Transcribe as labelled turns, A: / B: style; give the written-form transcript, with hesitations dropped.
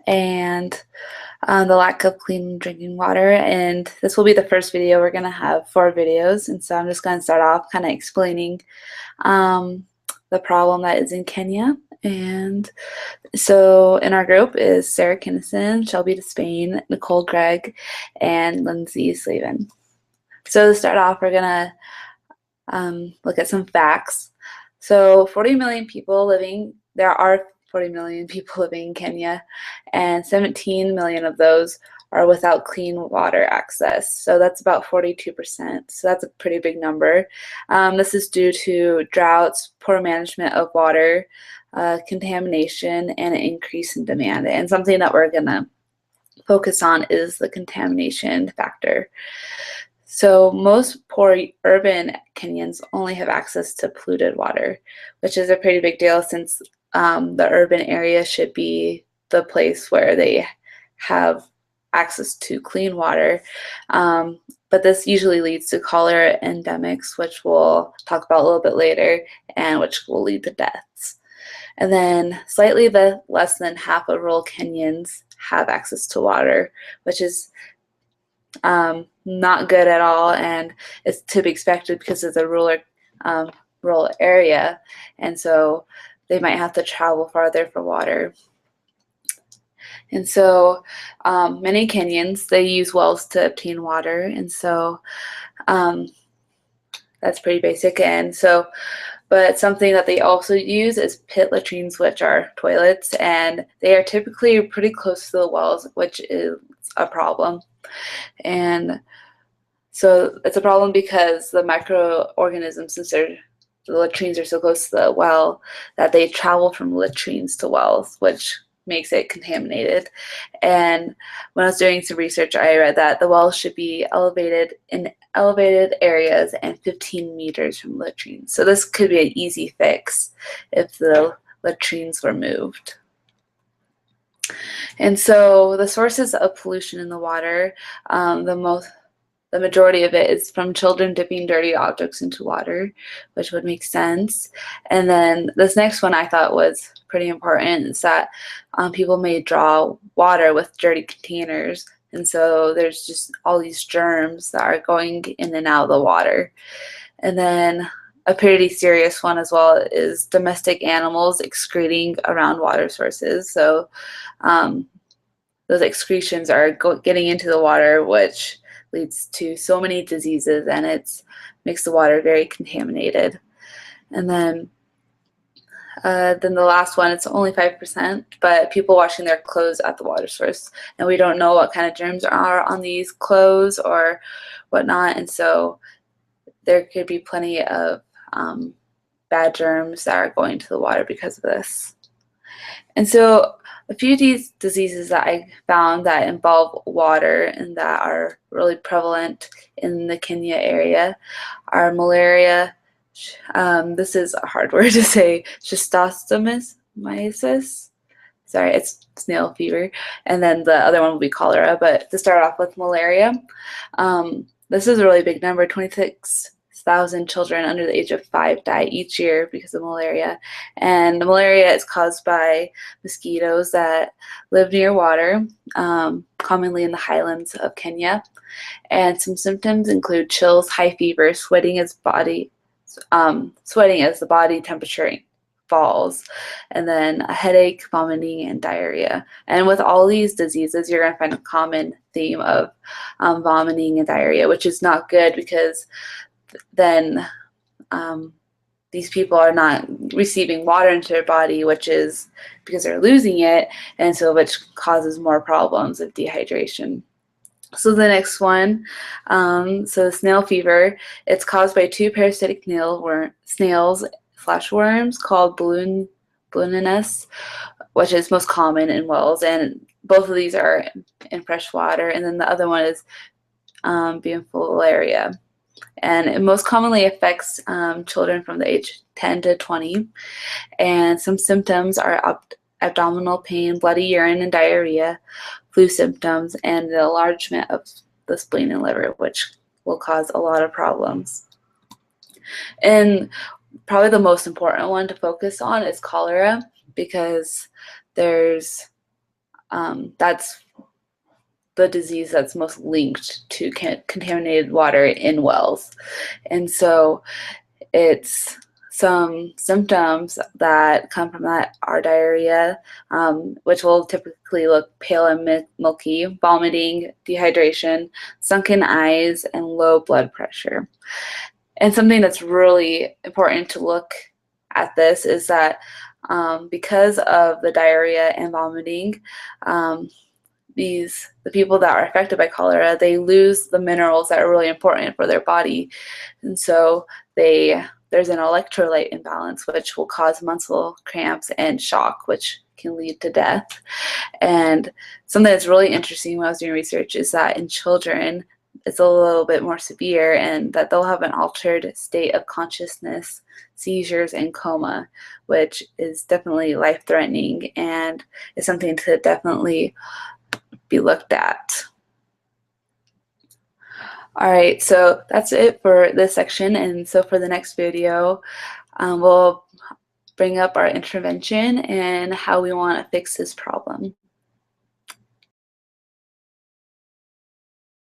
A: and the lack of clean drinking water. And this will be the first video. We're going to have 4 videos, and so I'm just going to start off kind of explaining um, the problem that is in Kenya. And so in our group is Sarah Kinnison, Shelby Despain, Nicole Gregg, and Lindsay Slavin. So to start off, we're going to look at some facts. So 40 million people living, there are 40 million people living in Kenya, and 17 million of those are without clean water access. So that's about 42%. So that's a pretty big number. This is due to droughts, poor management of water, contamination, and an increase in demand. And something that we're going to focus on is the contamination factor. So most poor urban Kenyans only have access to polluted water, which is a pretty big deal since the urban area should be the place where they have access to clean water. But this usually leads to cholera endemics, which we'll talk about a little bit later, and which will lead to deaths. And then slightly less than half of rural Kenyans have access to water, which is not good at all, and it's to be expected because it's a rural area, and so they might have to travel farther for water. And so many Kenyans, they use wells to obtain water, and so that's pretty basic. And so, but something that they also use is pit latrines, which are toilets, and they are typically pretty close to the wells, which is a problem. And so it's a problem because the microorganisms, since the latrines are so close to the well, that they travel from latrines to wells, which makes it contaminated. And when I was doing some research, I read that the wells should be elevated in elevated areas and 15 meters from latrines. So this could be an easy fix if the latrines were moved. And so the sources of pollution in the water, the majority of it is from children dipping dirty objects into water, which would make sense. And then this next one I thought was pretty important, is that people may draw water with dirty containers. And so there's just all these germs that are going in and out of the water. And then a pretty serious one as well is domestic animals excreting around water sources. So those excretions are getting into the water, which leads to so many diseases, and it makes the water very contaminated. And then the last one, it's only 5%, but people washing their clothes at the water source, and we don't know what kind of germs are on these clothes or whatnot, and so there could be plenty of bad germs that are going to the water because of this. And so a few of these diseases that I found that involve water and that are really prevalent in the Kenya area are malaria. This is a hard word to say, schistosomiasis. Sorry, it's snail fever. And then the other one will be cholera. But to start off with malaria, this is a really big number. 26,000 children under the age of 5 die each year because of malaria. And the malaria is caused by mosquitoes that live near water, commonly in the highlands of Kenya. And some symptoms include chills, high fever, sweating as the body temperature falls, and then a headache, vomiting, and diarrhea. And with all these diseases, you're going to find a common theme of vomiting and diarrhea, which is not good because then these people are not receiving water into their body, which is because they're losing it, and so which causes more problems of dehydration. So the next one, so snail fever, it's caused by 2 parasitic snails/worms called Ballonius, which is most common in wells, and both of these are in fresh water, and then the other one is Bifidobacterium. And it most commonly affects children from the age 10 to 20. And some symptoms are abdominal pain, bloody urine and diarrhea, flu symptoms, and the enlargement of the spleen and liver, which will cause a lot of problems. And probably the most important one to focus on is cholera, because there's that's the disease that's most linked to contaminated water in wells. And so it's some symptoms that come from that are diarrhea, which will typically look pale and milky, vomiting, dehydration, sunken eyes, and low blood pressure. And something that's really important to look at this is that because of the diarrhea and vomiting, the people that are affected by cholera, they lose the minerals that are really important for their body. And so there's an electrolyte imbalance, which will cause muscle cramps and shock, which can lead to death. And something that's really interesting when I was doing research is that in children, it's a little bit more severe, and that they'll have an altered state of consciousness, seizures, and coma, which is definitely life-threatening and is something to definitely be looked at. All right, so that's it for this section, and so for the next video, we'll bring up our intervention and how we want to fix this problem.